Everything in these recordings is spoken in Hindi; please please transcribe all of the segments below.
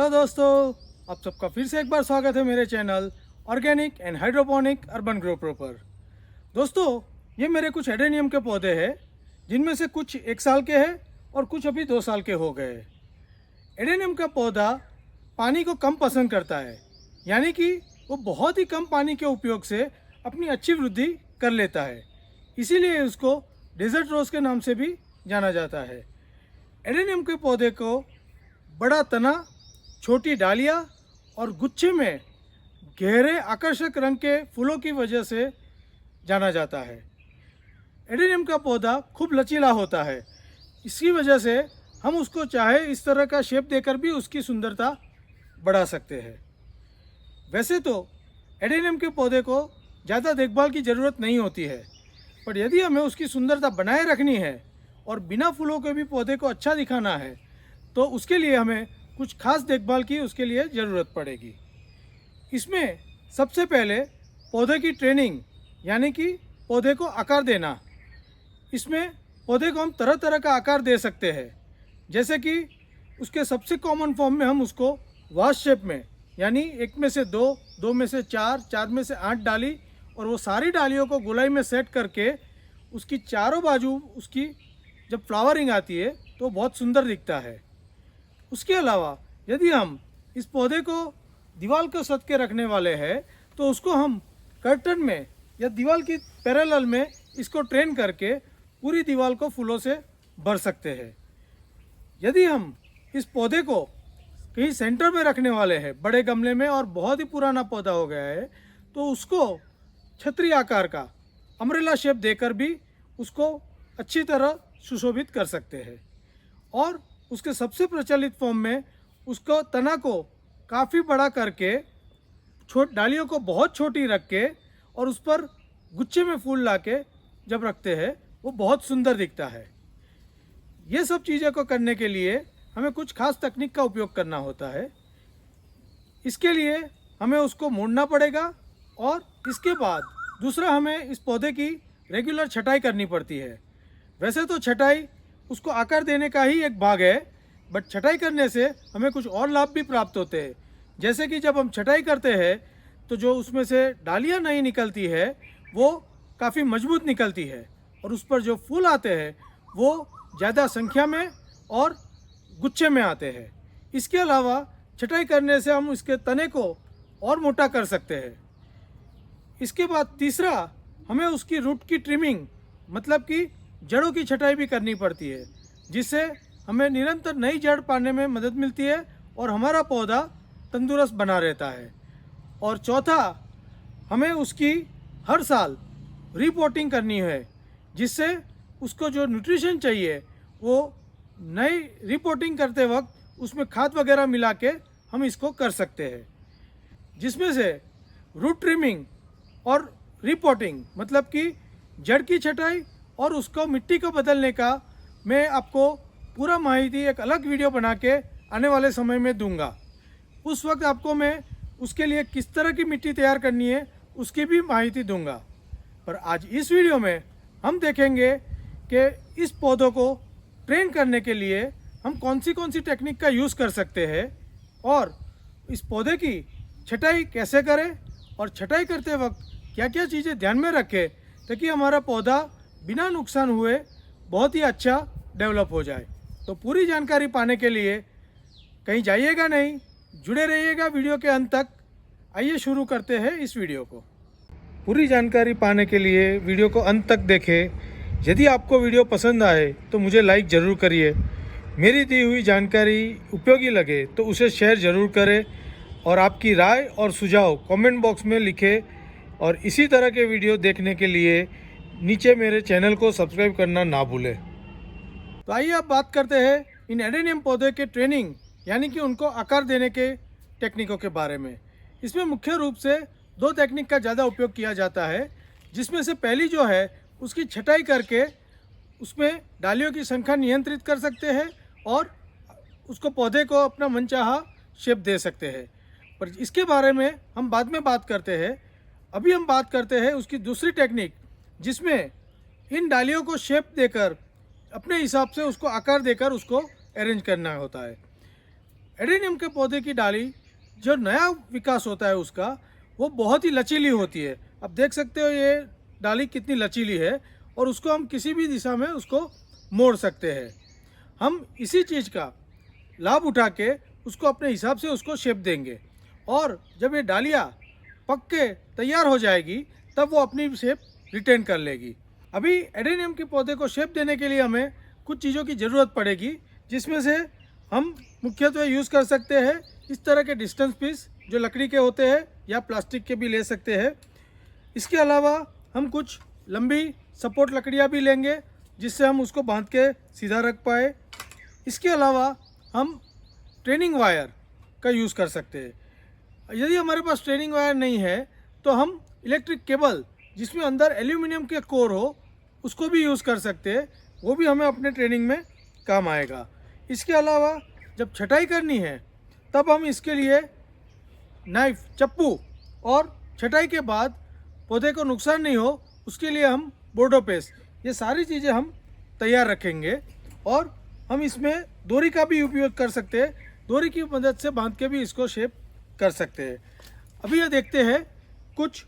हेलो दोस्तों, आप सबका फिर से एक बार स्वागत है मेरे channel organic and hydroponic urban grow pro पर। दोस्तों, ये मेरे कुछ एडेनियम के पौधे हैं जिनमें से कुछ 1 साल के हैं और कुछ अभी 2 साल के हो गए। एडेनियम का पौधा पानी को कम पसंद करता है, यानी कि वो बहुत ही कम पानी के उपयोग से अपनी अच्छी वृद्धि कर लेता है। इसीलिए उसको डेजर्ट रोज के नाम से भी जाना जाता है। एडेनियम के पौधे को बड़ा तना, छोटी डालियाँ और गुच्छे में गहरे आकर्षक रंग के फूलों की वजह से जाना जाता है। एडेनियम का पौधा खूब लचीला होता है, इसकी वजह से हम उसको चाहे इस तरह का शेप देकर भी उसकी सुंदरता बढ़ा सकते हैं। वैसे तो एडेनियम के पौधे को ज़्यादा देखभाल की ज़रूरत नहीं होती है, पर यदि हमें उसकी सुंदरता बनाए रखनी है और बिना फूलों के भी पौधे को अच्छा दिखाना है तो उसके लिए हमें कुछ खास देखभाल की उसके लिए ज़रूरत पड़ेगी। इसमें सबसे पहले पौधे की ट्रेनिंग, यानी कि पौधे को आकार देना। इसमें पौधे को हम तरह तरह का आकार दे सकते हैं, जैसे कि उसके सबसे कॉमन फॉर्म में हम उसको वास शेप में, यानी 1 में से 2, 2 में से 4, 4 में से 8 डाली और वो सारी डालियों को गोलाई में सेट करके उसकी चारों बाजू उसकी जब फ्लावरिंग आती है तो बहुत सुंदर दिखता है। उसके अलावा यदि हम इस पौधे को दीवार को सट के रखने वाले हैं तो उसको हम कर्टन में या दीवार की पैरेलल में इसको ट्रेन करके पूरी दीवार को फूलों से भर सकते हैं। यदि हम इस पौधे को कहीं सेंटर में रखने वाले हैं बड़े गमले में और बहुत ही पुराना पौधा हो गया है तो उसको छतरी आकार का अम्ब्रेला शेप देकर भी उसको अच्छी तरह सुशोभित कर सकते हैं। और उसके सबसे प्रचलित फॉर्म में उसको तना को काफ़ी बड़ा करके डालियों को बहुत छोटी रख के और उस पर गुच्छे में फूल लाके जब रखते हैं वो बहुत सुंदर दिखता है। ये सब चीज़ें को करने के लिए हमें कुछ खास तकनीक का उपयोग करना होता है। इसके लिए हमें उसको मोड़ना पड़ेगा और इसके बाद दूसरा हमें इस पौधे की रेगुलर छटाई करनी पड़ती है। वैसे तो छटाई उसको आकार देने का ही एक भाग है, बट छटाई करने से हमें कुछ और लाभ भी प्राप्त होते हैं। जैसे कि जब हम छटाई करते हैं तो जो उसमें से डालियाँ नहीं निकलती है वो काफ़ी मजबूत निकलती है और उस पर जो फूल आते हैं वो ज़्यादा संख्या में और गुच्छे में आते हैं। इसके अलावा छटाई करने से हम इसके तने को और मोटा कर सकते हैं। इसके बाद तीसरा हमें उसकी रूट की ट्रिमिंग, मतलब कि जड़ों की छटाई भी करनी पड़ती है, जिससे हमें निरंतर नई जड़ पाने में मदद मिलती है और हमारा पौधा तंदुरुस्त बना रहता है। और चौथा, हमें उसकी हर साल रिपोर्टिंग करनी है, जिससे उसको जो न्यूट्रिशन चाहिए वो नई रिपोर्टिंग करते वक्त उसमें खाद वगैरह मिला के हम इसको कर सकते हैं, जिसमें से रूट ट्रिमिंग और रिपोर्टिंग, मतलब कि जड़ की छटाई और उसको मिट्टी को बदलने का मैं आपको पूरा माहिती एक अलग वीडियो बना के आने वाले समय में दूंगा। उस वक्त आपको मैं उसके लिए किस तरह की मिट्टी तैयार करनी है उसकी भी माहिती दूंगा। पर आज इस वीडियो में हम देखेंगे कि इस पौधों को ट्रेन करने के लिए हम कौन सी टेक्निक का यूज़ कर सकते हैं और इस पौधे की छटाई कैसे करें और छटाई करते वक्त क्या क्या चीज़ें ध्यान में रखें ताकि हमारा पौधा बिना नुकसान हुए बहुत ही अच्छा डेवलप हो जाए। तो पूरी जानकारी पाने के लिए कहीं जाइएगा नहीं, जुड़े रहिएगा वीडियो के अंत तक। आइए शुरू करते हैं इस वीडियो को। पूरी जानकारी पाने के लिए वीडियो को अंत तक देखें। यदि आपको वीडियो पसंद आए तो मुझे लाइक ज़रूर करिए। मेरी दी हुई जानकारी उपयोगी लगे तो उसे शेयर ज़रूर करें और आपकी राय और सुझाव कमेंट बॉक्स में लिखें। और इसी तरह के वीडियो देखने के लिए नीचे मेरे चैनल को सब्सक्राइब करना ना भूलें। तो आइए अब बात करते हैं इन एडेनियम पौधे के ट्रेनिंग, यानी कि उनको आकार देने के टेक्निकों के बारे में। इसमें मुख्य रूप से 2 टेक्निक का ज़्यादा उपयोग किया जाता है, जिसमें से पहली जो है उसकी छटाई करके उसमें डालियों की संख्या नियंत्रित कर सकते हैं और उसको पौधे को अपना मनचाहा शेप दे सकते हैं। पर इसके बारे में हम बाद में बात करते हैं। अभी हम बात करते हैं उसकी दूसरी टेक्निक, जिसमें इन डालियों को शेप देकर अपने हिसाब से उसको आकार देकर उसको अरेंज करना होता है। एडेनियम के पौधे की डाली जो नया विकास होता है उसका, वो बहुत ही लचीली होती है। अब देख सकते हो ये डाली कितनी लचीली है और उसको हम किसी भी दिशा में उसको मोड़ सकते हैं। हम इसी चीज़ का लाभ उठा के उसको अपने हिसाब से उसको शेप देंगे और जब ये डालियाँ पक के तैयार हो जाएगी तब वो अपनी शेप रिटेन कर लेगी। अभी एडेनियम के पौधे को शेप देने के लिए हमें कुछ चीज़ों की ज़रूरत पड़ेगी, जिसमें से हम मुख्यतः यूज़ कर सकते हैं इस तरह के डिस्टेंस पीस जो लकड़ी के होते हैं या प्लास्टिक के भी ले सकते हैं। इसके अलावा हम कुछ लंबी सपोर्ट लकड़ियाँ भी लेंगे जिससे हम उसको बांध के सीधा रख पाए। इसके अलावा हम ट्रेनिंग वायर का यूज़ कर सकते हैं। यदि हमारे पास ट्रेनिंग वायर नहीं है तो हम इलेक्ट्रिक केबल जिसमें अंदर एल्यूमिनियम के कोर हो उसको भी यूज़ कर सकते हैं, वो भी हमें अपने ट्रेनिंग में काम आएगा। इसके अलावा जब छटाई करनी है तब हम इसके लिए नाइफ, चप्पू और छटाई के बाद पौधे को नुकसान नहीं हो उसके लिए हम बोर्डो पेस्ट, ये सारी चीज़ें हम तैयार रखेंगे। और हम इसमें डोरी का भी उपयोग कर सकते हैं, डोरी की मदद से बांध के भी इसको शेप कर सकते हैं। अभी ये देखते हैं कुछ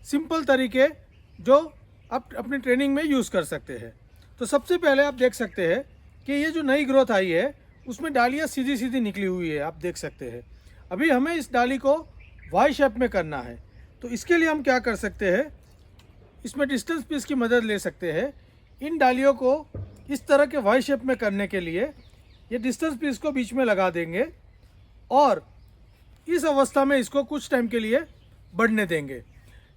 सिंपल तरीके जो आप अपनी ट्रेनिंग में यूज़ कर सकते हैं। तो सबसे पहले आप देख सकते हैं कि ये जो नई ग्रोथ आई है उसमें डालियाँ सीधी सीधी निकली हुई है, आप देख सकते हैं। अभी हमें इस डाली को वाई शेप में करना है, तो इसके लिए हम क्या कर सकते हैं, इसमें डिस्टेंस पीस की मदद ले सकते हैं। इन डालियों को इस तरह के वाई शेप में करने के लिए ये डिस्टेंस पीस को बीच में लगा देंगे और इस अवस्था में इसको कुछ टाइम के लिए बढ़ने देंगे।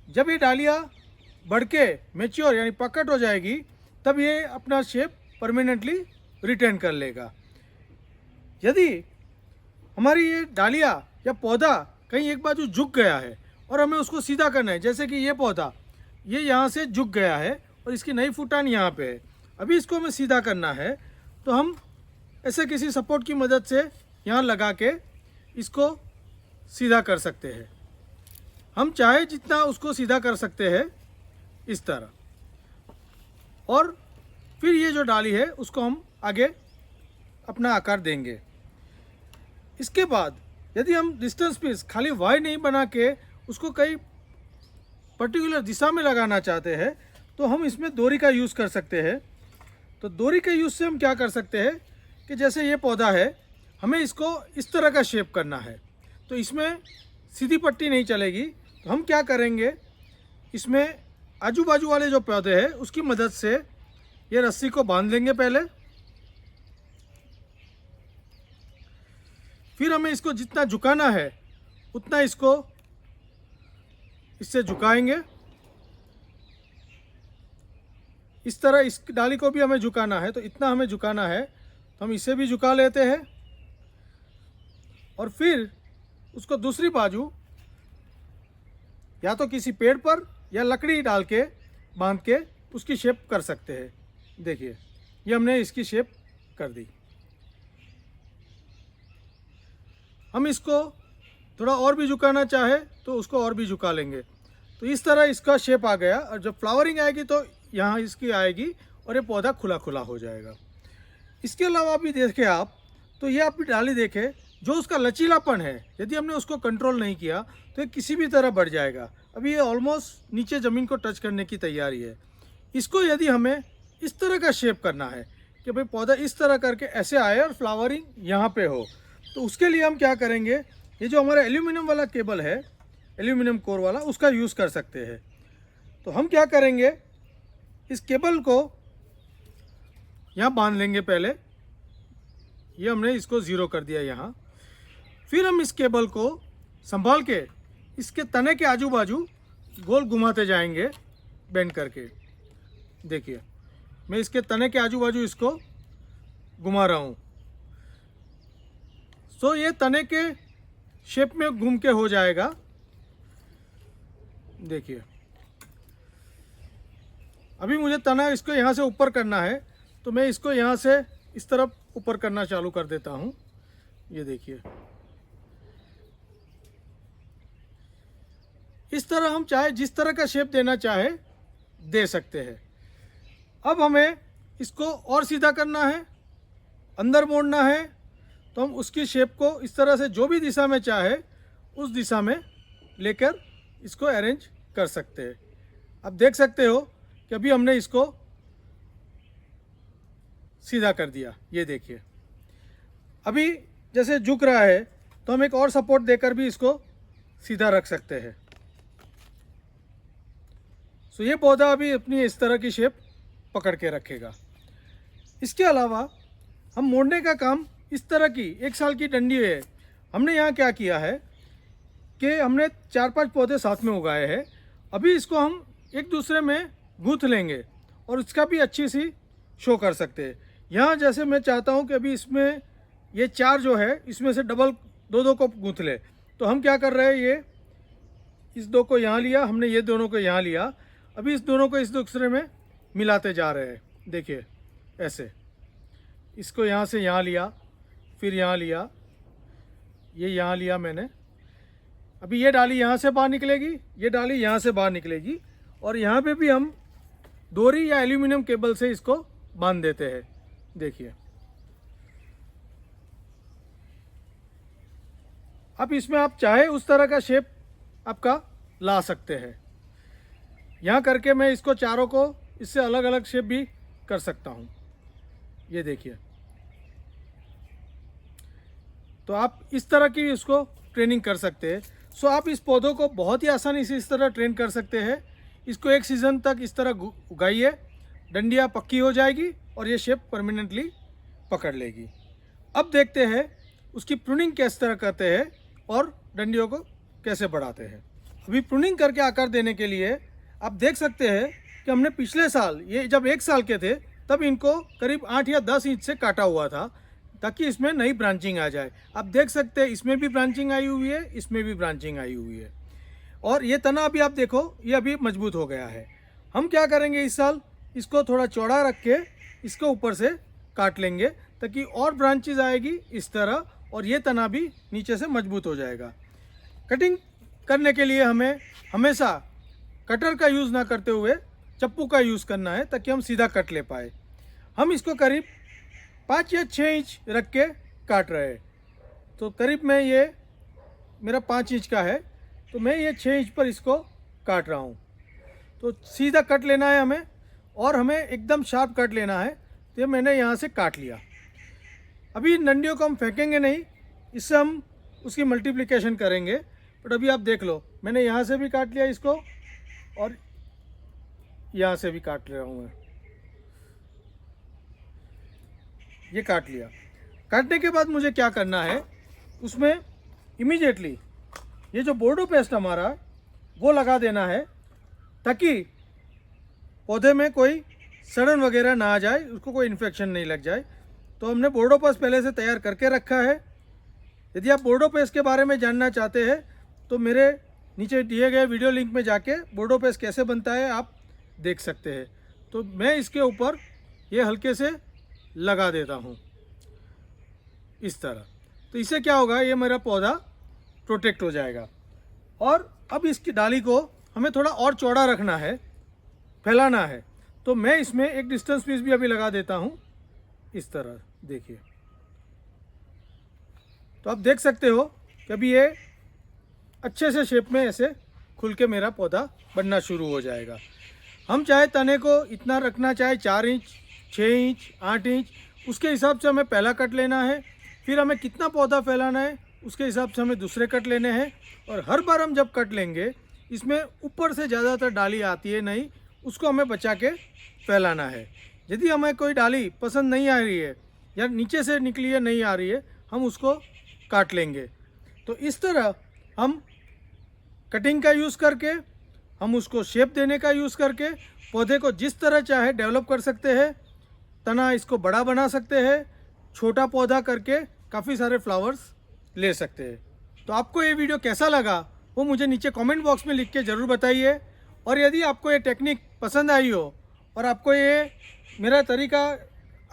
जब ये डालियाँ बढ़ के मैच्योर यानी पकट हो जाएगी तब ये अपना शेप परमानेंटली रिटेन कर लेगा। यदि हमारी ये डालियाँ या पौधा कहीं एक बाजू झुक गया है और हमें उसको सीधा करना है, जैसे कि ये पौधा ये यहाँ से झुक गया है और इसकी नई फुटान यहाँ पे है, अभी इसको हमें सीधा करना है तो हम ऐसे किसी सपोर्ट की मदद से यहाँ लगा के इसको सीधा कर सकते हैं। हम चाहे जितना उसको सीधा कर सकते हैं इस तरह, और फिर ये जो डाली है उसको हम आगे अपना आकार देंगे। इसके बाद यदि हम डिस्टेंस पीस खाली वाई नहीं बना के उसको कई पर्टिकुलर दिशा में लगाना चाहते हैं तो हम इसमें डोरी का यूज़ कर सकते हैं। तो डोरी के यूज़ से हम क्या कर सकते हैं कि जैसे ये पौधा है हमें इसको इस तरह का शेप करना है, तो इसमें सीधी पट्टी नहीं चलेगी, तो हम क्या करेंगे, इसमें आजू बाजू वाले जो पौधे हैं उसकी मदद से ये रस्सी को बांध लेंगे पहले। फिर हमें इसको जितना झुकाना है उतना इसको इससे झुकाएंगे। इस तरह इस डाली को भी हमें झुकाना है, तो इतना हमें झुकाना है तो हम इसे भी झुका लेते हैं और फिर उसको दूसरी बाजू या तो किसी पेड़ पर या लकड़ी डाल के बांध के उसकी शेप कर सकते हैं। देखिए ये हमने इसकी शेप कर दी। हम इसको थोड़ा और भी झुकाना चाहे तो उसको और भी झुका लेंगे, तो इस तरह इसका शेप आ गया। और जब फ्लावरिंग आएगी तो यहाँ इसकी आएगी और ये पौधा खुला खुला हो जाएगा। इसके अलावा भी देखें आप, तो ये आप भी डाली देखें, जो उसका लचीलापन है यदि हमने उसको कंट्रोल नहीं किया तो ये किसी भी तरह बढ़ जाएगा। अभी ये ऑलमोस्ट नीचे ज़मीन को टच करने की तैयारी है। इसको यदि हमें इस तरह का शेप करना है कि भाई पौधा इस तरह करके ऐसे आए और फ्लावरिंग यहाँ पे हो, तो उसके लिए हम क्या करेंगे, ये जो हमारा एल्यूमिनियम वाला केबल है, एल्यूमिनियम कोर वाला, उसका यूज़ कर सकते हैं। तो हम क्या करेंगे, इस केबल को यहाँ बांध लेंगे पहले, ये हमने इसको ज़ीरो कर दिया यहाँ। फिर हम इस केबल को संभाल के इसके तने के आजू बाजू गोल घुमाते जाएंगे बेंड करके। देखिए मैं इसके तने के आजू बाजू इसको घुमा रहा हूँ, तो ये तने के शेप में घूम के हो जाएगा। देखिए अभी मुझे तना इसको यहाँ से ऊपर करना है, तो मैं इसको यहाँ से इस तरफ ऊपर करना चालू कर देता हूँ। ये देखिए इस तरह हम चाहे जिस तरह का शेप देना चाहे दे सकते हैं। अब हमें इसको और सीधा करना है, अंदर मोड़ना है, तो हम उसकी शेप को इस तरह से जो भी दिशा में चाहे उस दिशा में लेकर इसको अरेंज कर सकते हैं। आप देख सकते हो कि अभी हमने इसको सीधा कर दिया। ये देखिए, अभी जैसे झुक रहा है तो हम एक और सपोर्ट देकर भी इसको सीधा रख सकते हैं। सो ये पौधा अभी अपनी इस तरह की शेप पकड़ के रखेगा। इसके अलावा हम मोड़ने का काम, इस तरह की 1 साल की डंडी है, हमने यहाँ क्या किया है कि हमने 4-5 पौधे साथ में उगाए हैं। अभी इसको हम एक दूसरे में गूंथ लेंगे और उसका भी अच्छी सी शो कर सकते हैं। यहाँ जैसे मैं चाहता हूँ कि अभी इसमें ये 4 जो है इसमें से डबल 2-2 को गूंथ ले, तो हम क्या कर रहे हैं, ये इस 2 को यहाँ लिया हमने, ये दोनों को यहाँ लिया, अभी इस दोनों को इस दूसरे में मिलाते जा रहे हैं। देखिए ऐसे, इसको यहाँ से यहाँ लिया, फिर यहाँ लिया, ये यहाँ लिया मैंने। अभी ये डाली यहाँ से बाहर निकलेगी, ये डाली यहाँ से बाहर निकलेगी, और यहाँ पे भी हम डोरी या एल्यूमिनियम केबल से इसको बांध देते हैं। देखिए, अब इसमें आप चाहे उस तरह का शेप आपका ला सकते हैं। यहाँ करके मैं इसको चारों को इससे अलग अलग शेप भी कर सकता हूँ। ये देखिए, तो आप इस तरह की इसको ट्रेनिंग कर सकते हैं। सो आप इस पौधों को बहुत ही आसानी से इस तरह ट्रेन कर सकते हैं। इसको 1 सीज़न तक इस तरह उगाइए, डंडियाँ पक्की हो जाएगी और ये शेप परमानेंटली पकड़ लेगी। अब देखते हैं उसकी प्रूनिंग किस तरह करते हैं और डंडियों को कैसे बढ़ाते हैं। अभी प्रूनिंग करके आकार देने के लिए आप देख सकते हैं कि हमने पिछले साल, ये जब 1 साल के थे तब इनको करीब 8 या 10 इंच से काटा हुआ था ताकि इसमें नई ब्रांचिंग आ जाए। आप देख सकते हैं इसमें भी ब्रांचिंग आई हुई है, इसमें भी ब्रांचिंग आई हुई है, और ये तना अभी आप देखो ये अभी मजबूत हो गया है। हम क्या करेंगे इस साल, इसको थोड़ा चौड़ा रख के इसको ऊपर से काट लेंगे ताकि और ब्रांचेज आएगी इस तरह, और ये तना भी नीचे से मजबूत हो जाएगा। कटिंग करने के लिए हमें हमेशा कटर का यूज़ ना करते हुए चप्पू का यूज़ करना है ताकि हम सीधा कट ले पाए। हम इसको करीब 5 या 6 इंच रख के काट रहे हैं, तो करीब मैं ये मेरा 5 इंच का है, तो मैं ये 6 इंच पर इसको काट रहा हूँ। तो सीधा कट लेना है हमें, और हमें एकदम शार्प कट लेना है। तो ये मैंने यहाँ से काट लिया। अभी डंडियों को हम फेंकेंगे नहीं, इससे हम उसकी मल्टीप्लिकेशन करेंगे। बट अभी आप देख लो, मैंने यहाँ से भी काट लिया इसको और यहाँ से भी काट रहा हूँ मैं, ये काट लिया। काटने के बाद मुझे क्या करना है, उसमें इमीडिएटली ये जो बोर्डो पेस्ट हमारा वो लगा देना है ताकि पौधे में कोई सड़न वगैरह ना आ जाए, उसको कोई इन्फेक्शन नहीं लग जाए। तो हमने बोर्डो पेस्ट पहले से तैयार करके रखा है। यदि आप बोर्डो पेस्ट के बारे में जानना चाहते हैं तो मेरे नीचे दिए गए वीडियो लिंक में जाके बोर्डो पेस्ट कैसे बनता है आप देख सकते हैं। तो मैं इसके ऊपर ये हल्के से लगा देता हूँ इस तरह। तो इससे क्या होगा, ये मेरा पौधा प्रोटेक्ट हो जाएगा। और अब इसकी डाली को हमें थोड़ा और चौड़ा रखना है, फैलाना है, तो मैं इसमें एक डिस्टेंस पीस भी अभी लगा देता हूँ इस तरह। देखिए, तो आप देख सकते हो कि अभी ये अच्छे से शेप में ऐसे खुल के मेरा पौधा बनना शुरू हो जाएगा। हम चाहे तने को इतना रखना चाहे 4 इंच, 6 इंच, 8 इंच, उसके हिसाब से हमें पहला कट लेना है। फिर हमें कितना पौधा फैलाना है उसके हिसाब से हमें दूसरे कट लेने हैं। और हर बार हम जब कट लेंगे, इसमें ऊपर से ज़्यादातर डाली आती है नहीं, उसको हमें बचा के फैलाना है। यदि हमें कोई डाली पसंद नहीं आ रही है या नीचे से निकली है नहीं आ रही है, हम उसको काट लेंगे। तो इस तरह हम कटिंग का यूज़ करके, हम उसको शेप देने का यूज़ करके पौधे को जिस तरह चाहे डेवलप कर सकते हैं। तना इसको बड़ा बना सकते हैं, छोटा पौधा करके काफ़ी सारे फ्लावर्स ले सकते हैं। तो आपको ये वीडियो कैसा लगा वो मुझे नीचे कमेंट बॉक्स में लिख के ज़रूर बताइए। और यदि आपको ये टेक्निक पसंद आई हो और आपको ये मेरा तरीका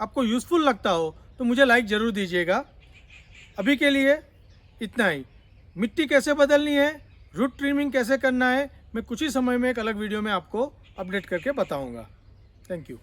आपको यूज़फुल लगता हो तो मुझे लाइक ज़रूर दीजिएगा। अभी के लिए इतना ही। मिट्टी कैसे बदलनी है, रूट ट्रिमिंग कैसे करना है, मैं कुछ ही समय में एक अलग वीडियो में आपको अपडेट करके बताऊंगा। Thank you.